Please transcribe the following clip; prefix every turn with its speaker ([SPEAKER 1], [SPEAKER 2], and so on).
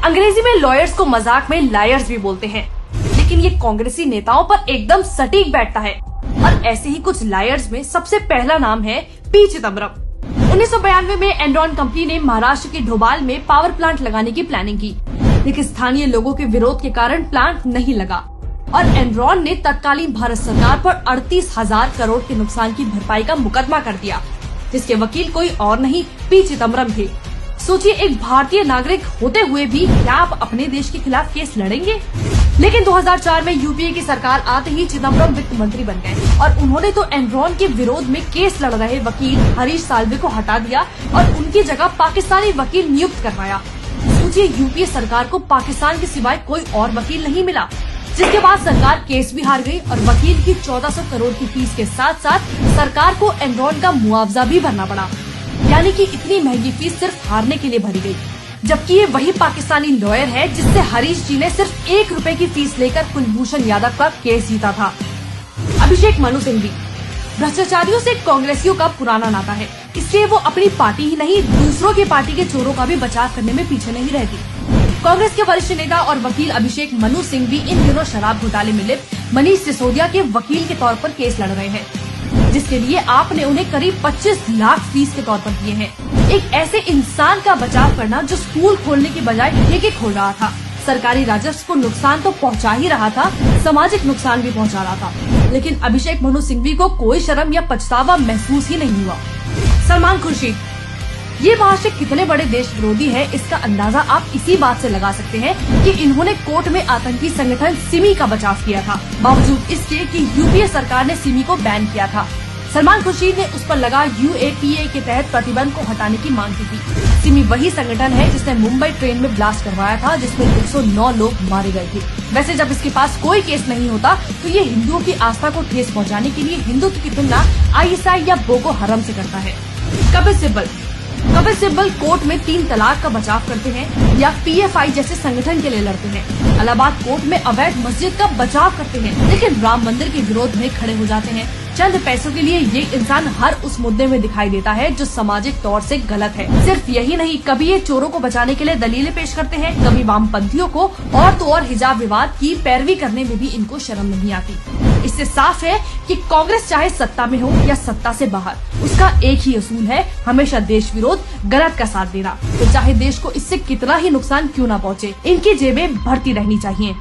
[SPEAKER 1] अंग्रेजी में लॉयर्स को मजाक में लायर्स भी बोलते हैं, लेकिन ये कांग्रेसी नेताओं पर एकदम सटीक बैठता है। और ऐसे ही कुछ लायर्स में सबसे पहला नाम है पी चिदम्बरम। 1992 में एनरॉन कंपनी ने महाराष्ट्र के ढोबाल में पावर प्लांट लगाने की प्लानिंग की, लेकिन स्थानीय लोगों के विरोध के कारण प्लांट नहीं लगा और एनरॉन ने तत्कालीन भारत सरकार पर 38,000 करोड़ के नुकसान की भरपाई का मुकदमा कर दिया, जिसके वकील कोई और नहीं पी चिदम्बरम थे। सोचिए, एक भारतीय नागरिक होते हुए भी क्या आप अपने देश के खिलाफ केस लड़ेंगे? लेकिन 2004 में यूपीए की सरकार आते ही चिदम्बरम वित्त मंत्री बन गए और उन्होंने तो एनरॉन के विरोध में केस लड़ रहे वकील हरीश साल्वे को हटा दिया और उनकी जगह पाकिस्तानी वकील नियुक्त करवाया। सोचिए, यूपीए सरकार को पाकिस्तान के सिवाय कोई और वकील नहीं मिला, जिसके बाद सरकार केस भी हार गई और वकील की 1400 करोड़ की फीस के साथ साथ सरकार को एनरॉन का मुआवजा भी भरना पड़ा। यानी कि इतनी महंगी फीस सिर्फ हारने के लिए भरी गई, जबकि ये वही पाकिस्तानी लॉयर है जिससे हरीश जी ने सिर्फ 1 रुपए की फीस लेकर कुलभूषण यादव का केस जीता था। अभिषेक मनु सिंघवी भ्रष्टाचारियों से कांग्रेसियों का पुराना नाता है, इसलिए वो अपनी पार्टी ही नहीं दूसरों की पार्टी के चोरों का भी बचाव करने में पीछे नहीं रहती। कांग्रेस के वरिष्ठ नेता और वकील अभिषेक मनु सिंघवी इन दिनों शराब घोटाले में लिप्त मनीष सिसोदिया के वकील के तौर पर केस लड़ रहे हैं, जिसके लिए आपने उन्हें करीब 25 लाख फीस के तौर पर दिए हैं। एक ऐसे इंसान का बचाव करना जो स्कूल खोलने की बजाय ठेके खोल रहा था, सरकारी राजस्व को नुकसान तो पहुंचा ही रहा था, सामाजिक नुकसान भी पहुंचा रहा था, लेकिन अभिषेक मनु सिंघवी को कोई शर्म या पछतावा महसूस ही नहीं हुआ। सलमान खुर्शीद, ये महाशय कितने बड़े देश विरोधी है, इसका अंदाजा आप इसी बात से लगा सकते हैं कि इन्होंने कोर्ट में आतंकी संगठन सिमी का बचाव किया था, बावजूद इसके कि यूपीए सरकार ने सिमी को बैन किया था। सलमान खुर्शीद ने उस पर लगा यूएपीए के तहत प्रतिबंध को हटाने की मांग की थी। सिमी वही संगठन है जिसने मुंबई ट्रेन में ब्लास्ट करवाया था, जिसमें 109 लोग मारे गए थे। वैसे जब इसके पास कोई केस नहीं होता तो ये हिंदुओं की आस्था को ठेस पहुंचाने के लिए हिंदुत्व की तुलना आईएसआई या बोको हरम से करता है। कपिल सिब्बल कोर्ट में 3 तलाक का बचाव करते हैं या पीएफआई जैसे संगठन के लिए लड़ते हैं। इलाहाबाद कोर्ट में अवैध मस्जिद का बचाव करते हैं, लेकिन राम मंदिर के विरोध में खड़े हो जाते हैं। चंद पैसों के लिए ये इंसान हर उस मुद्दे में दिखाई देता है जो सामाजिक तौर से गलत है। सिर्फ यही नहीं, कभी ये चोरों को बचाने के लिए दलीलें पेश करते हैं, कभी वामपंथियों को, और तो और हिजाब विवाद की पैरवी करने में भी इनको शर्म नहीं आती। इससे साफ है कि कांग्रेस चाहे सत्ता में हो या सत्ता से बाहर, उसका एक ही असूल है, हमेशा देश विरोध, गलत का साथ देना। तो चाहे देश को इससे कितना ही नुकसान क्यों न पहुँचे, इनकी जेबें भरती रहनी चाहिए।